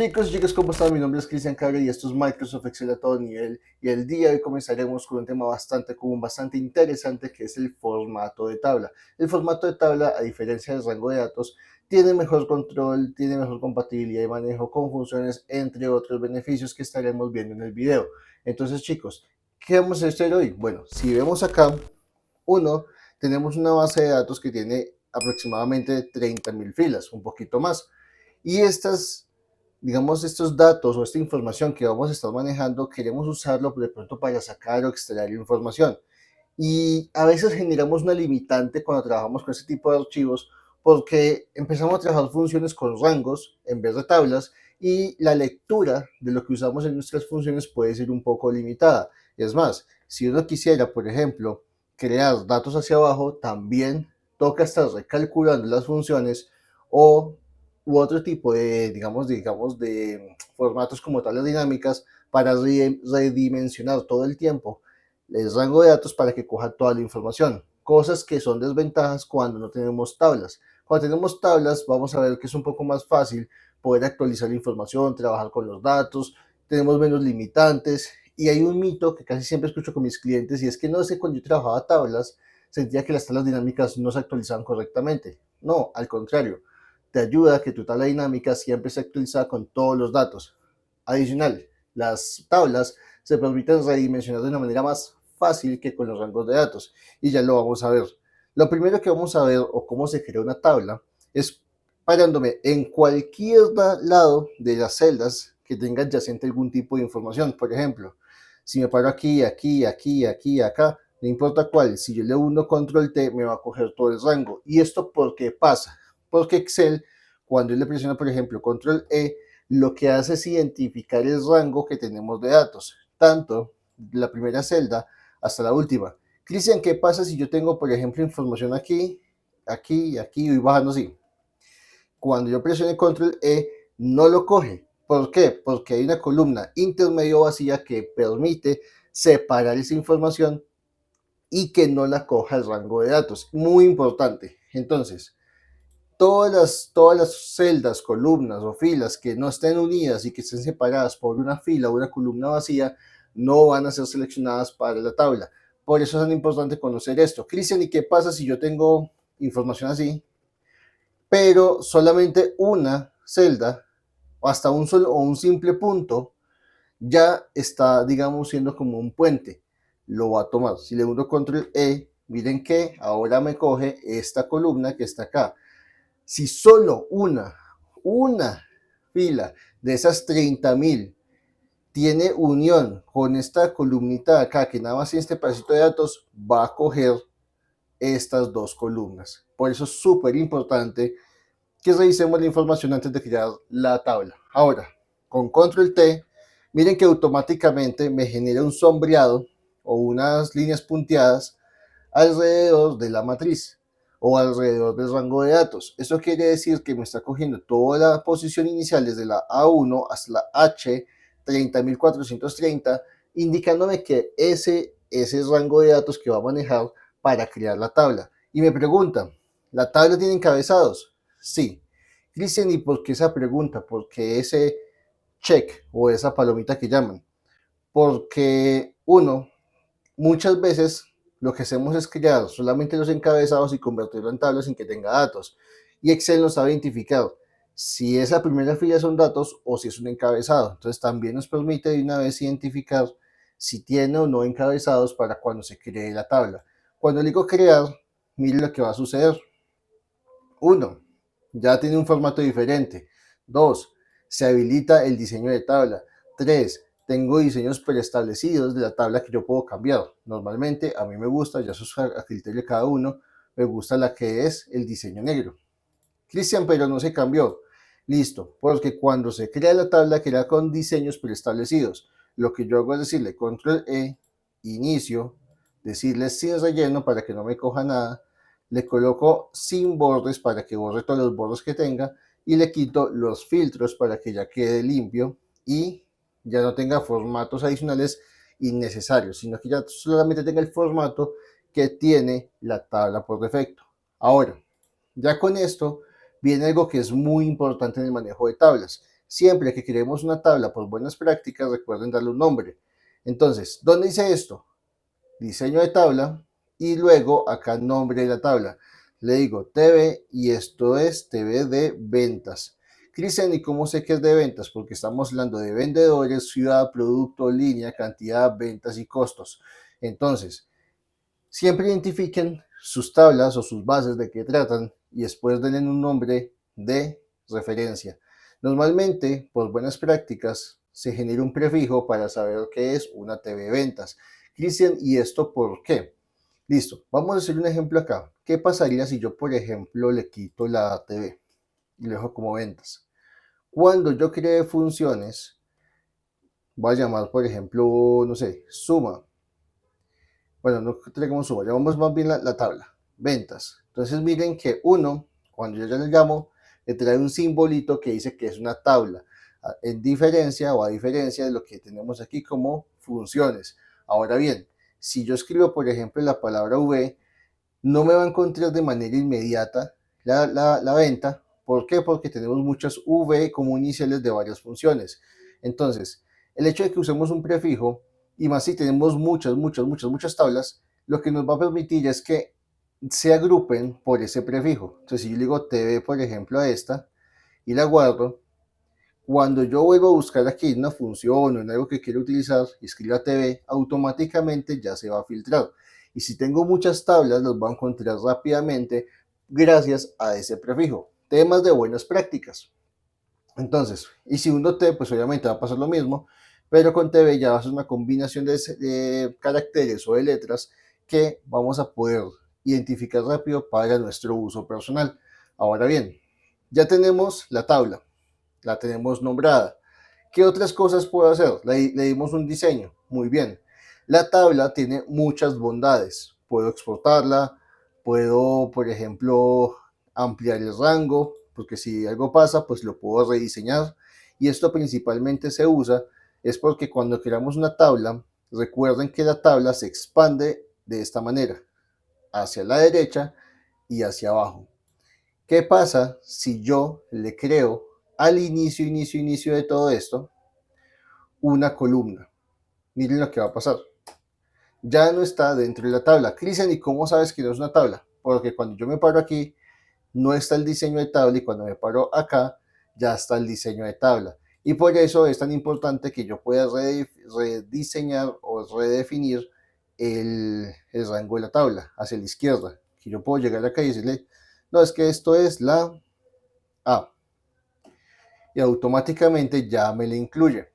Chicos y chicas, ¿cómo están? Mi nombre es Cristian Caga y esto es Microsoft Excel a todo nivel. Y el día de hoy comenzaremos con un tema bastante común, bastante interesante, que es el formato de tabla. El formato de tabla, a diferencia del rango de datos, tiene mejor control, tiene mejor compatibilidad y manejo con funciones, entre otros beneficios que estaremos viendo en el video. Entonces, chicos, ¿qué vamos a hacer hoy? Bueno, si vemos acá, tenemos una base de datos que tiene aproximadamente 30.000 filas, un poquito más. Y digamos, estos datos o esta información que vamos a estar manejando, queremos usarlo de pronto para sacar o extraer información. Y a veces generamos una limitante cuando trabajamos con este tipo de archivos porque empezamos a trabajar funciones con rangos en vez de tablas y la lectura de lo que usamos en nuestras funciones puede ser un poco limitada. Es más, si uno quisiera, por ejemplo, crear datos hacia abajo, también toca estar recalculando las funciones o u otro tipo de, de formatos como tablas dinámicas para redimensionar todo el tiempo el rango de datos para que coja toda la información, cosas que son desventajas cuando no tenemos tablas. Cuando tenemos tablas vamos a ver que es un poco más fácil poder actualizar la información, trabajar con los datos, tenemos menos limitantes y hay un mito que casi siempre escucho con mis clientes y es que no sé, cuando yo trabajaba tablas sentía que las tablas dinámicas no se actualizaban correctamente. No, al contrario, te ayuda a que tu tabla dinámica siempre se actualiza con todos los datos. Adicional, las tablas se permiten redimensionar de una manera más fácil que con los rangos de datos y ya lo vamos a ver. Lo primero que vamos a ver o cómo se crea una tabla es parándome en cualquier lado de las celdas que tenga adyacente algún tipo de información. Por ejemplo, si me paro aquí, aquí, aquí, aquí, acá, no importa cuál, si yo le uno control T me va a coger todo el rango. ¿Y esto por qué pasa? Porque Excel, cuando yo le presiono por ejemplo control E, lo que hace es identificar el rango que tenemos de datos, tanto la primera celda hasta la última. Cristian, ¿qué pasa si yo tengo, por ejemplo, información aquí, aquí, aquí y bajando así? Cuando yo presione control E, no lo coge. ¿Por qué? Porque hay una columna intermedio vacía que permite separar esa información y que no la coja el rango de datos. Muy importante. Entonces, todas las celdas, columnas o filas que no estén unidas y que estén separadas por una fila o una columna vacía no van a ser seleccionadas para la tabla. Por eso es tan importante conocer esto. Cristian, ¿y qué pasa si yo tengo información así, pero solamente una celda o hasta un solo o un simple punto ya está, digamos, siendo como un puente? Lo va a tomar. Si le uno control E, miren que ahora me coge esta columna que está acá. Si solo una fila de esas 30.000 tiene unión con esta columnita de acá, que nada más tiene este pedacito de datos, va a coger estas dos columnas. Por eso es súper importante que revisemos la información antes de crear la tabla. Ahora, con control T, miren que automáticamente me genera un sombreado o unas líneas punteadas alrededor de la matriz o alrededor del rango de datos. Eso quiere decir que me está cogiendo toda la posición inicial desde la A1 hasta la H30.430, indicándome que ese es el rango de datos que va a manejar para crear la tabla. Y me preguntan, ¿la tabla tiene encabezados? Sí. Cristian, ¿y por qué esa pregunta? ¿Por qué ese check o esa palomita que llaman? Porque muchas veces lo que hacemos es crear solamente los encabezados y convertirlo en tablas sin que tenga datos. Y Excel nos sabe identificar si esa primera fila son datos o si es un encabezado. Entonces también nos permite de una vez identificar si tiene o no encabezados para cuando se cree la tabla. Cuando le digo crear, mire lo que va a suceder. 1. Ya tiene un formato diferente. 2. Se habilita el diseño de tabla. 3. Tengo diseños preestablecidos de la tabla que yo puedo cambiar. Normalmente a mí me gusta, ya eso es a criterio de cada uno, me gusta la que es el diseño negro. Cristian, pero no se cambió. Listo, porque cuando se crea la tabla queda con diseños preestablecidos. Lo que yo hago es decirle control E, inicio, decirle sin relleno para que no me coja nada, le coloco sin bordes para que borre todos los bordes que tenga y le quito los filtros para que ya quede limpio y ya no tenga formatos adicionales innecesarios, sino que ya solamente tenga el formato que tiene la tabla por defecto. Ahora, ya con esto viene algo que es muy importante en el manejo de tablas. Siempre que creemos una tabla por buenas prácticas, recuerden darle un nombre. Entonces, ¿dónde dice esto? Diseño de tabla y luego acá nombre de la tabla. Le digo TV y esto es TV de ventas. Cristian, ¿y cómo sé que es de ventas? Porque estamos hablando de vendedores, ciudad, producto, línea, cantidad, ventas y costos. Entonces, siempre identifiquen sus tablas o sus bases de qué tratan y después denle un nombre de referencia. Normalmente, por buenas prácticas, se genera un prefijo para saber qué es una TV ventas. Cristian, ¿y esto por qué? Listo, vamos a hacer un ejemplo acá. ¿Qué pasaría si yo, por ejemplo, le quito la TV y le dejo como ventas? Cuando yo cree funciones, voy a llamar, por ejemplo, no sé, suma. Bueno, no tenemos suma, llamamos más bien la tabla, ventas. Entonces miren que uno, cuando yo ya le llamo, le trae un simbolito que dice que es una tabla, en diferencia o a diferencia de lo que tenemos aquí como funciones. Ahora bien, si yo escribo, por ejemplo, la palabra V, no me va a encontrar de manera inmediata la venta. ¿Por qué? Porque tenemos muchas V como iniciales de varias funciones. Entonces, el hecho de que usemos un prefijo, y más si tenemos muchas tablas, lo que nos va a permitir es que se agrupen por ese prefijo. Entonces, si yo le digo TV, por ejemplo, a esta, y la guardo, cuando yo vuelvo a buscar aquí una función o en algo que quiero utilizar y escriba TV, automáticamente ya se va a filtrar. Y si tengo muchas tablas, los voy a encontrar rápidamente gracias a ese prefijo. Temas de buenas prácticas. Entonces, y si uno T, pues obviamente va a pasar lo mismo, pero con TV ya va a ser una combinación de caracteres o de letras que vamos a poder identificar rápido para nuestro uso personal. Ahora bien, ya tenemos la tabla, la tenemos nombrada. ¿Qué otras cosas puedo hacer? Le dimos un diseño. Muy bien. La tabla tiene muchas bondades. Puedo exportarla, puedo, por ejemplo, ampliar el rango, porque si algo pasa, pues lo puedo rediseñar. Y esto principalmente se usa es porque cuando creamos una tabla, recuerden que la tabla se expande de esta manera, hacia la derecha y hacia abajo. ¿Qué pasa si yo le creo al inicio de todo esto una columna? Miren lo que va a pasar. Ya no está dentro de la tabla. Cristian, ¿y cómo sabes que no es una tabla? Porque cuando yo me paro aquí, no está el diseño de tabla y cuando me paro acá, ya está el diseño de tabla. Y por eso es tan importante que yo pueda rediseñar o redefinir el rango de la tabla hacia la izquierda. Que yo puedo llegar acá y decirle, no, es que esto es la A. Y automáticamente ya me le incluye.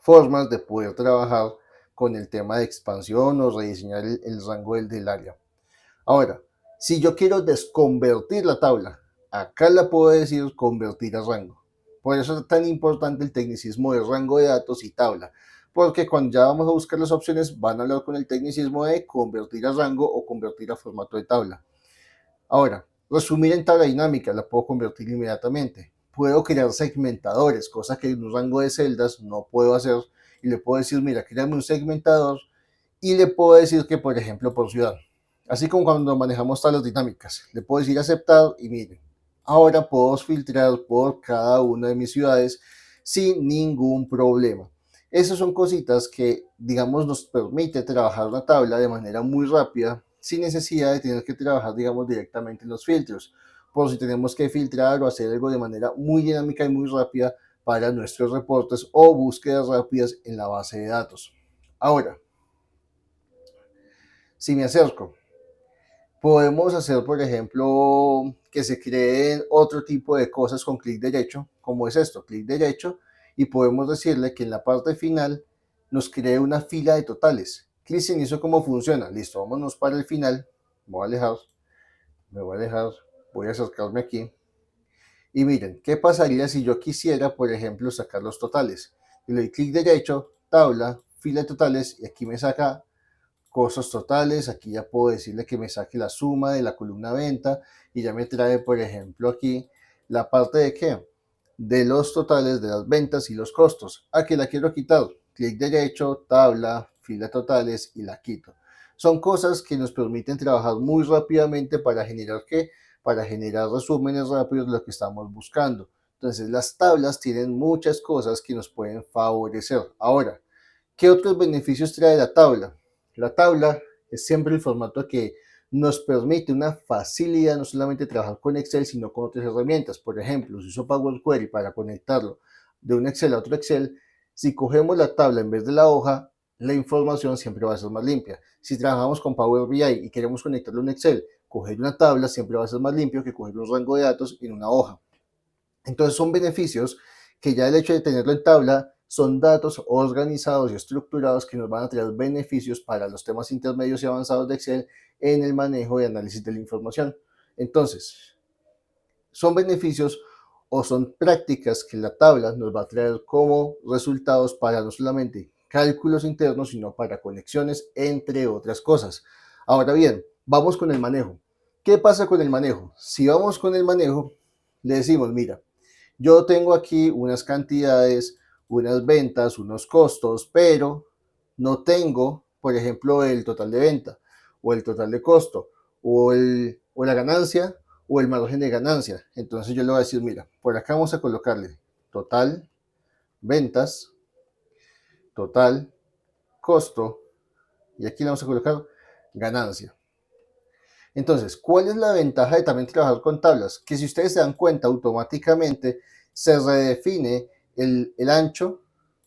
Formas de poder trabajar con el tema de expansión o rediseñar el rango del área. Ahora, si yo quiero desconvertir la tabla, acá la puedo decir convertir a rango. Por eso es tan importante el tecnicismo de rango de datos y tabla, porque cuando ya vamos a buscar las opciones van a hablar con el tecnicismo de convertir a rango o convertir a formato de tabla. Ahora, resumir en tabla dinámica la puedo convertir inmediatamente. Puedo crear segmentadores, cosa que en un rango de celdas no puedo hacer. Y le puedo decir, mira, créame un segmentador y le puedo decir que, por ejemplo, por ciudad. Así como cuando manejamos tablas dinámicas. Le puedo decir aceptar y miren, ahora puedo filtrar por cada una de mis ciudades sin ningún problema. Esas son cositas que, digamos, nos permite trabajar una tabla de manera muy rápida sin necesidad de tener que trabajar, digamos, directamente en los filtros, por si tenemos que filtrar o hacer algo de manera muy dinámica y muy rápida para nuestros reportes o búsquedas rápidas en la base de datos. Ahora, si me acerco, podemos hacer, por ejemplo, que se creen otro tipo de cosas con clic derecho, como es esto, clic derecho, y podemos decirle que en la parte final nos cree una fila de totales. Cristian, ¿y eso cómo funciona? Listo, vámonos para el final. Voy a alejar, me voy a alejar, voy a acercarme aquí. Y miren, ¿qué pasaría si yo quisiera, por ejemplo, sacar los totales? Y le doy clic derecho, tabla, fila de totales, y aquí me saca costos totales. Aquí ya puedo decirle que me saque la suma de la columna venta y ya me trae, por ejemplo, aquí la parte de qué, de los totales de las ventas y los costos. Aquí la quiero quitar, clic derecho, tabla, fila totales y la quito. Son cosas que nos permiten trabajar muy rápidamente para generar qué, para generar resúmenes rápidos de lo que estamos buscando. Entonces las tablas tienen muchas cosas que nos pueden favorecer. Ahora, ¿qué otros beneficios trae la tabla? La tabla es siempre el formato que nos permite una facilidad no solamente trabajar con Excel, sino con otras herramientas. Por ejemplo, si uso Power Query para conectarlo de un Excel a otro Excel, si cogemos la tabla en vez de la hoja, la información siempre va a ser más limpia. Si trabajamos con Power BI y queremos conectarlo a un Excel, coger una tabla siempre va a ser más limpio que coger un rango de datos en una hoja. Entonces son beneficios que ya el hecho de tenerlo en tabla son datos organizados y estructurados que nos van a traer beneficios para los temas intermedios y avanzados de Excel en el manejo y análisis de la información. Entonces, son beneficios o son prácticas que la tabla nos va a traer como resultados para no solamente cálculos internos, sino para conexiones, entre otras cosas. Ahora bien, vamos con el manejo. ¿Qué pasa con el manejo? Si vamos con el manejo, le decimos, mira, yo tengo aquí unas cantidades, unas ventas, unos costos, pero no tengo, por ejemplo, el total de venta o el total de costo o la ganancia o el margen de ganancia. Entonces yo le voy a decir, mira, por acá vamos a colocarle total ventas, total costo y aquí le vamos a colocar ganancia. Entonces, ¿cuál es la ventaja de también trabajar con tablas? Que si ustedes se dan cuenta, automáticamente se redefine el ancho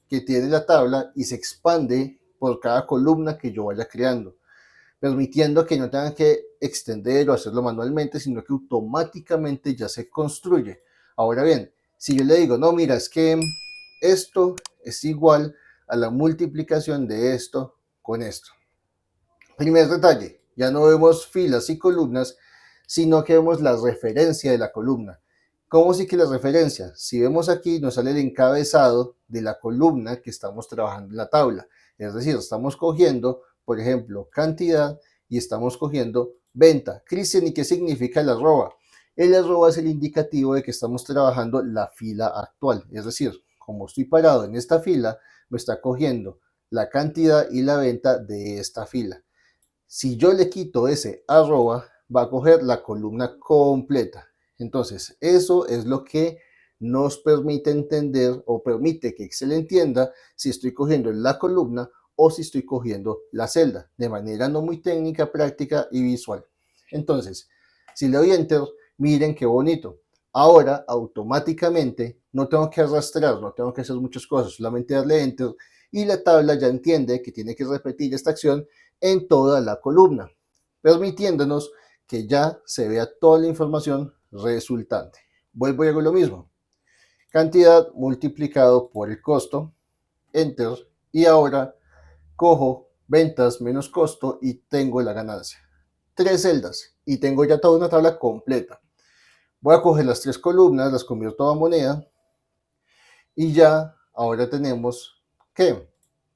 que tiene la tabla y se expande por cada columna que yo vaya creando, permitiendo que no tengan que extender o hacerlo manualmente, sino que automáticamente ya se construye. Ahora bien, si yo le digo, no, mira, es que esto es igual a la multiplicación de esto con esto. Primer detalle, ya no vemos filas y columnas, sino que vemos la referencia de la columna. ¿Cómo sí que la referencia? Si vemos aquí, nos sale el encabezado de la columna que estamos trabajando en la tabla. Es decir, estamos cogiendo, por ejemplo, cantidad y estamos cogiendo venta. Cristian, ¿y qué significa el arroba? El arroba es el indicativo de que estamos trabajando la fila actual. Es decir, como estoy parado en esta fila, me está cogiendo la cantidad y la venta de esta fila. Si yo le quito ese arroba, va a coger la columna completa. Entonces, eso es lo que nos permite entender o permite que Excel entienda si estoy cogiendo la columna o si estoy cogiendo la celda, de manera no muy técnica, práctica y visual. Entonces, si le doy Enter, miren qué bonito. Ahora, automáticamente, no tengo que arrastrar, no tengo que hacer muchas cosas, solamente darle Enter y la tabla ya entiende que tiene que repetir esta acción en toda la columna, permitiéndonos que ya se vea toda la información resultante. Vuelvo y hago lo mismo. Cantidad multiplicado por el costo, Enter, y ahora cojo ventas menos costo y tengo la ganancia. 3 celdas y tengo ya toda una tabla completa. Voy a coger las 3 columnas, las convierto a moneda y ya ahora tenemos que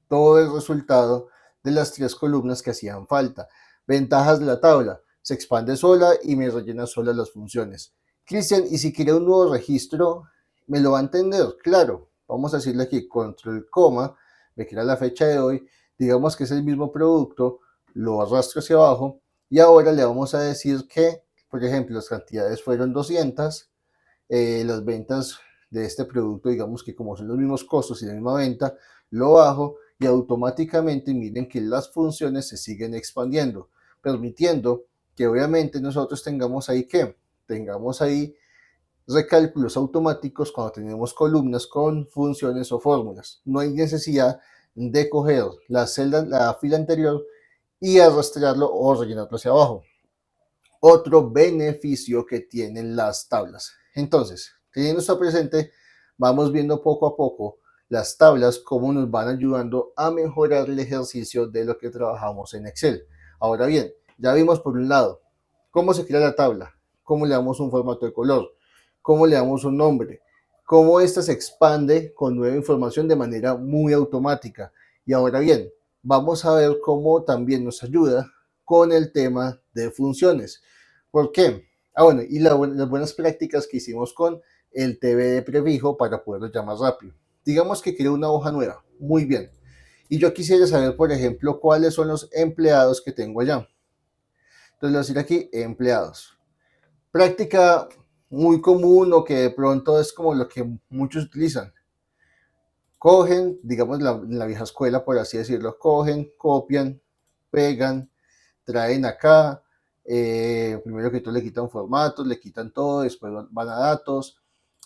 todo el resultado de las 3 columnas que hacían falta. Ventajas de la tabla: se expande sola y me rellena sola las funciones. Cristian, y si quiere un nuevo registro, me lo va a entender. Claro, vamos a decirle aquí control coma, me queda la fecha de hoy, digamos que es el mismo producto, lo arrastro hacia abajo y ahora le vamos a decir que, por ejemplo, las cantidades fueron 200, las ventas de este producto, digamos que como son los mismos costos y la misma venta, lo bajo y automáticamente miren que las funciones se siguen expandiendo, permitiendo que obviamente nosotros tengamos ahí recálculos automáticos cuando tenemos columnas con funciones o fórmulas. No hay necesidad de coger la fila anterior y arrastrarlo o rellenarlo hacia abajo. Otro beneficio que tienen las tablas. Entonces, teniendo esto presente, vamos viendo poco a poco las tablas, cómo nos van ayudando a mejorar el ejercicio de lo que trabajamos en Excel. Ahora bien, ya vimos por un lado cómo se crea la tabla, cómo le damos un formato de color, cómo le damos un nombre, cómo esta se expande con nueva información de manera muy automática. Y ahora bien, vamos a ver cómo también nos ayuda con el tema de funciones. ¿Por qué? Bueno, y las buenas prácticas que hicimos con el TV de prefijo para poderlo llamar rápido. Digamos que quiero una hoja nueva, muy bien. Y yo quisiera saber, por ejemplo, cuáles son los empleados que tengo allá. Entonces le voy a decir aquí empleados. Práctica muy común o que de pronto es como lo que muchos utilizan. Cogen, digamos la vieja escuela, por así decirlo, cogen, copian, pegan, traen acá, primero que todo le quitan formatos, le quitan todo, después van a datos,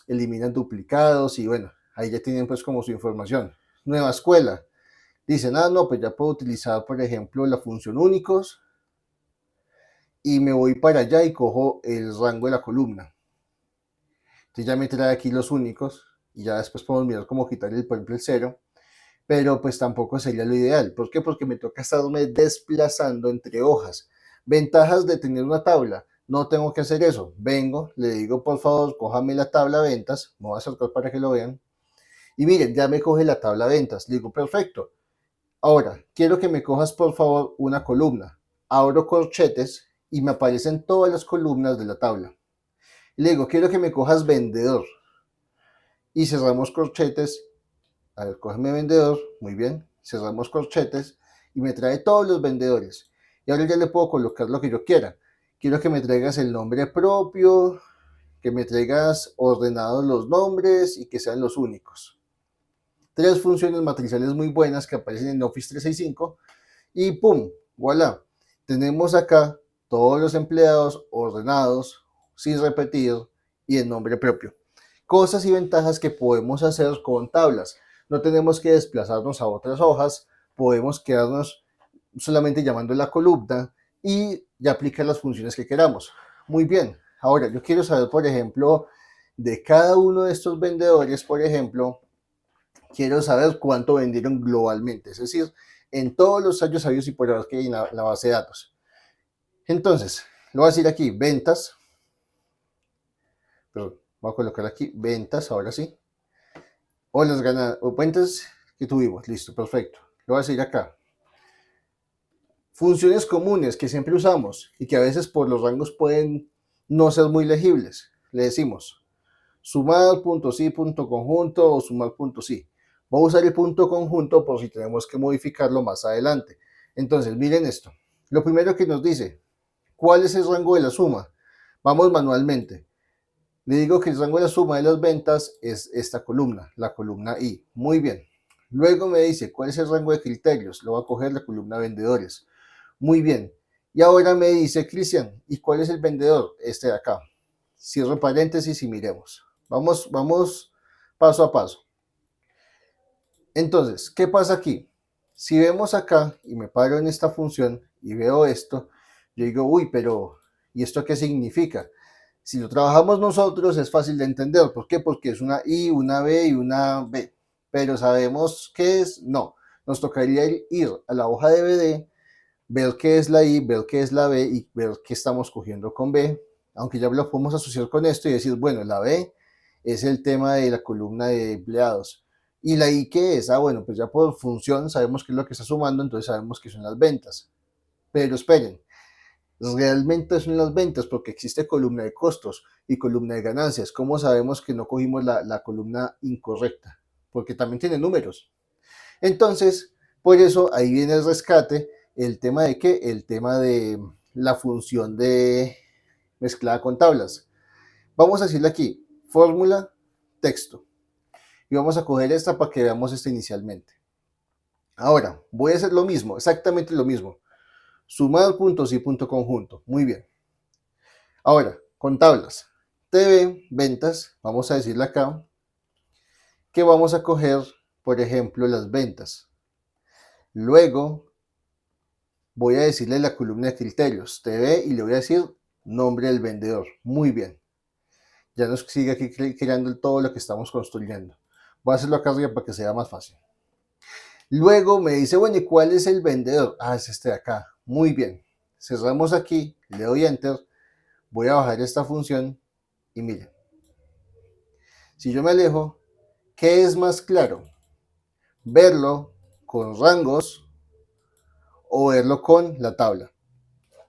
eliminan duplicados y bueno, ahí ya tienen pues como su información. Nueva escuela, dicen, no, pues ya puedo utilizar por ejemplo la función únicos y me voy para allá y cojo el rango de la columna. Entonces ya me trae aquí los únicos y ya después podemos mirar cómo quitarle por ejemplo el 0, pero pues tampoco sería lo ideal. ¿Por qué? Porque me toca estarme desplazando entre hojas. Ventajas de tener una tabla. No tengo que hacer eso. Vengo, le digo por favor, cójame la tabla ventas. Me voy a acercar para que lo vean. Y miren, ya me coge la tabla ventas. Le digo, perfecto. Ahora, quiero que me cojas por favor una columna. Abro corchetes y me aparecen todas las columnas de la tabla. Y le digo, quiero que me cojas vendedor. Y cerramos corchetes. A ver, cógeme vendedor, muy bien, cerramos corchetes y me trae todos los vendedores. Y ahora ya le puedo colocar lo que yo quiera. Quiero que me traigas el nombre propio, que me traigas ordenados los nombres y que sean los únicos. 3 funciones matriciales muy buenas que aparecen en Office 365 y ¡pum! ¡Voilà! Tenemos acá todos los empleados ordenados, sin repetir y en nombre propio. Cosas y ventajas que podemos hacer con tablas. No tenemos que desplazarnos a otras hojas, podemos quedarnos solamente llamando la columna y ya aplicar las funciones que queramos. Muy bien, ahora yo quiero saber, por ejemplo, de cada uno de estos vendedores, por ejemplo, quiero saber cuánto vendieron globalmente, es decir, en todos los años sabios y por haber que hay en la base de datos. Entonces, lo voy a decir aquí, ventas, pero voy a colocar aquí ventas, ahora sí, o las ganas, o ventas que tuvimos, listo, perfecto. Lo voy a decir acá. Funciones comunes que siempre usamos y que a veces por los rangos pueden no ser muy legibles. Le decimos sumar punto sí punto conjunto o sumar punto sí. Voy a usar el punto conjunto por si tenemos que modificarlo más adelante. Entonces, miren esto. Lo primero que nos dice, ¿cuál es el rango de la suma? Vamos manualmente. Le digo que el rango de la suma de las ventas es esta columna, la columna I. Muy bien. Luego me dice, ¿cuál es el rango de criterios? Lo voy a coger la columna vendedores. Muy bien. Y ahora me dice, Cristian, ¿y cuál es el vendedor? Este de acá. Cierro paréntesis y miremos. Vamos paso a paso. Entonces, ¿qué pasa aquí? Si vemos acá y me paro en esta función y veo esto, yo digo, uy, pero ¿y esto qué significa? Si lo trabajamos nosotros es fácil de entender. ¿Por qué? Porque es una I, una B y una B. Pero ¿sabemos qué es? No. Nos tocaría ir a la hoja de BD, ver qué es la I, ver qué es la B y ver qué estamos cogiendo con B. Aunque ya lo podemos asociar con esto y decir, bueno, la B es el tema de la columna de empleados. ¿Y la I qué es? Bueno, pues ya por función sabemos qué es lo que está sumando, entonces sabemos que son las ventas. Pero esperen, realmente son las ventas porque existe columna de costos y columna de ganancias. ¿Cómo sabemos que no cogimos la columna incorrecta? Porque también tiene números. Entonces, por eso ahí viene el rescate, el tema de qué, el tema de la función de mezclada con tablas. Vamos a decirle aquí, fórmula, texto. Y vamos a coger esta para que veamos esta inicialmente. Ahora, voy a hacer lo mismo, exactamente lo mismo. Sumar puntos y punto conjunto. Muy bien. Ahora, con tablas. TV, ventas, vamos a decirle acá que vamos a coger, por ejemplo, las ventas. Luego, voy a decirle la columna de criterios, TV, y le voy a decir nombre del vendedor. Muy bien. Ya nos sigue aquí creando todo lo que estamos construyendo. Voy a hacerlo acá arriba para que sea más fácil. Luego me dice, bueno, ¿y cuál es el vendedor? Es este de acá. Muy bien. Cerramos aquí, le doy Enter, voy a bajar esta función y miren. Si yo me alejo, ¿qué es más claro? ¿Verlo con rangos o verlo con la tabla?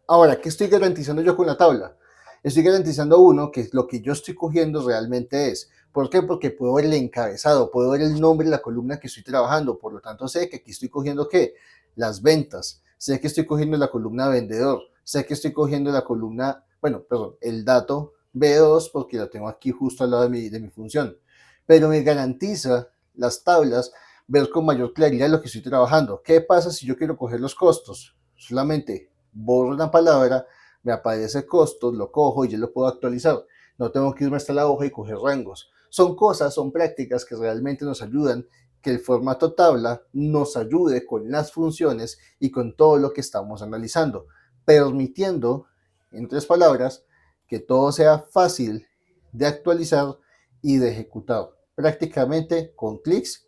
Ahora, ¿qué estoy garantizando yo con la tabla? Estoy garantizando uno, que lo que yo estoy cogiendo realmente es. ¿Por qué? Porque puedo ver el encabezado, puedo ver el nombre de la columna que estoy trabajando, por lo tanto sé que aquí estoy cogiendo ¿qué? Las ventas, sé que estoy cogiendo la columna vendedor, sé que estoy cogiendo la columna, bueno, perdón, el dato B2 porque la tengo aquí justo al lado de mi función, pero me garantiza las tablas ver con mayor claridad lo que estoy trabajando. ¿Qué pasa si yo quiero coger los costos? Solamente borro una palabra, me aparece costos, lo cojo y yo lo puedo actualizar. No tengo que irme hasta la hoja y coger rangos. Son cosas, son prácticas que realmente nos ayudan, que el formato tabla nos ayude con las funciones y con todo lo que estamos analizando, permitiendo, en tres palabras, que todo sea fácil de actualizar y de ejecutar, prácticamente con clics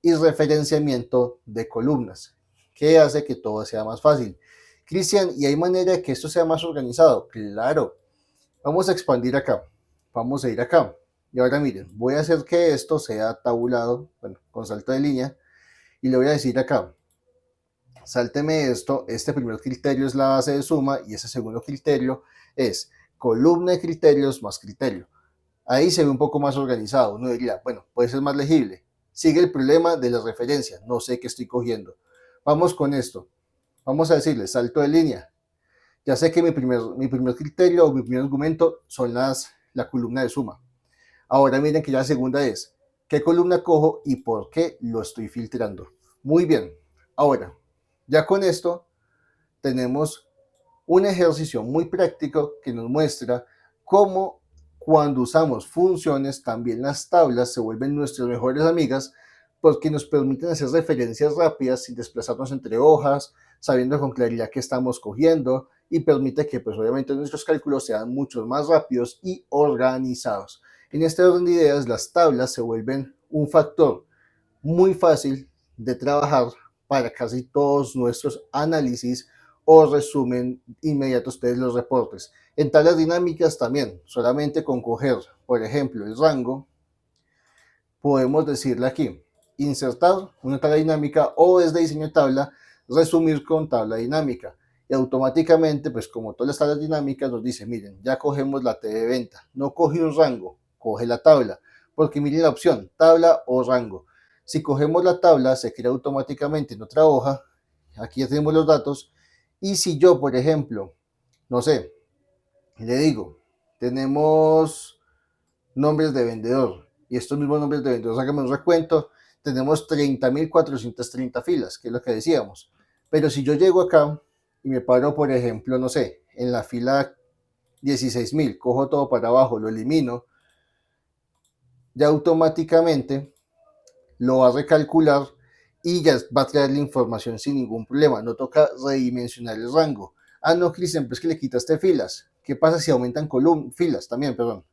y referenciamiento de columnas, que hace que todo sea más fácil. Cristian, ¿y hay manera de que esto sea más organizado? Claro. Vamos a expandir acá. Vamos a ir acá. Y ahora miren, voy a hacer que esto sea tabulado, bueno, con salto de línea, y le voy a decir acá, sálteme esto, este primer criterio es la base de suma y ese segundo criterio es columna de criterios más criterio. Ahí se ve un poco más organizado, uno diría, bueno, puede ser más legible. Sigue el problema de la referencia, no sé qué estoy cogiendo. Vamos con esto, vamos a decirle salto de línea. Ya sé que mi primer criterio o mi primer argumento son la columna de suma. Ahora miren que ya la segunda es, ¿qué columna cojo y por qué lo estoy filtrando? Muy bien, ahora, ya con esto tenemos un ejercicio muy práctico que nos muestra cómo cuando usamos funciones también las tablas se vuelven nuestras mejores amigas porque nos permiten hacer referencias rápidas sin desplazarnos entre hojas, sabiendo con claridad qué estamos cogiendo y permite que pues obviamente nuestros cálculos sean mucho más rápidos y organizados. En este orden de ideas las tablas se vuelven un factor muy fácil de trabajar para casi todos nuestros análisis o resumen inmediatos de los reportes. En tablas dinámicas también, solamente con coger, por ejemplo, el rango, podemos decirle aquí, insertar una tabla dinámica o desde diseño de tabla, resumir con tabla dinámica. Y automáticamente, pues como todas las tablas dinámicas nos dice, miren, ya cogemos la T de venta, no coge un rango, coge la tabla, porque miren la opción, tabla o rango. Si cogemos la tabla, se crea automáticamente en otra hoja, aquí ya tenemos los datos, y si yo, por ejemplo, no sé, le digo, tenemos nombres de vendedor, y estos mismos nombres de vendedor, hágame un recuento, tenemos 30.430 filas, que es lo que decíamos. Pero si yo llego acá y me paro, por ejemplo, no sé, en la fila 16.000, cojo todo para abajo, lo elimino, ya automáticamente lo va a recalcular y ya va a traer la información sin ningún problema. No toca redimensionar el rango. Ah, no, Cristian, pues que le quitaste filas. ¿Qué pasa si aumentan filas también, perdón?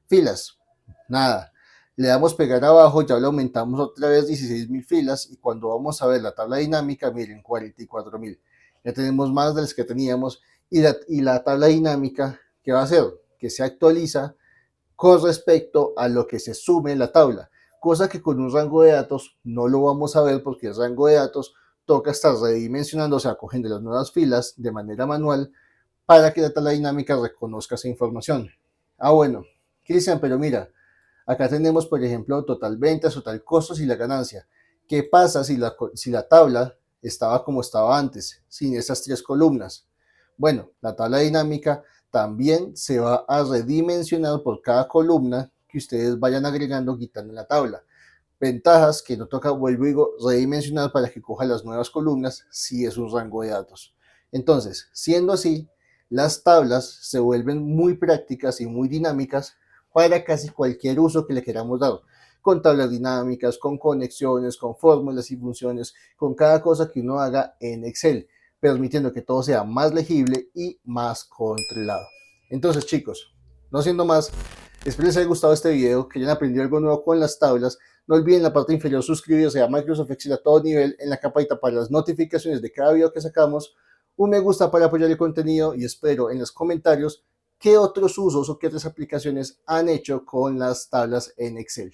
Filas, nada. Le damos pegar abajo, ya le aumentamos otra vez 16.000 filas y cuando vamos a ver la tabla dinámica, miren, 44.000. Ya tenemos más de las que teníamos y la tabla dinámica, ¿qué va a hacer? Que se actualiza con respecto a lo que se sume en la tabla, cosa que con un rango de datos no lo vamos a ver porque el rango de datos toca estar redimensionando, o sea, cogiendo las nuevas filas de manera manual para que la tabla dinámica reconozca esa información. Ah, bueno, Cristian, pero mira, acá tenemos, por ejemplo, total ventas, total costos y la ganancia. ¿Qué pasa si la tabla estaba como estaba antes, sin esas tres columnas? Bueno, la tabla dinámica también se va a redimensionar por cada columna que ustedes vayan agregando, quitando en la tabla. Ventajas que no toca, vuelvo y digo, redimensionar para que coja las nuevas columnas si es un rango de datos. Entonces, siendo así, las tablas se vuelven muy prácticas y muy dinámicas para casi cualquier uso que le queramos dar, con tablas dinámicas, con conexiones, con fórmulas y funciones, con cada cosa que uno haga en Excel, permitiendo que todo sea más legible y más controlado. Entonces, chicos, no siendo más, espero les haya gustado este video, que hayan aprendido algo nuevo con las tablas. No olviden en la parte inferior suscribirse a Microsoft Excel a todo nivel, en la campanita para las notificaciones de cada video que sacamos, un me gusta para apoyar el contenido y espero en los comentarios qué otros usos o qué otras aplicaciones han hecho con las tablas en Excel.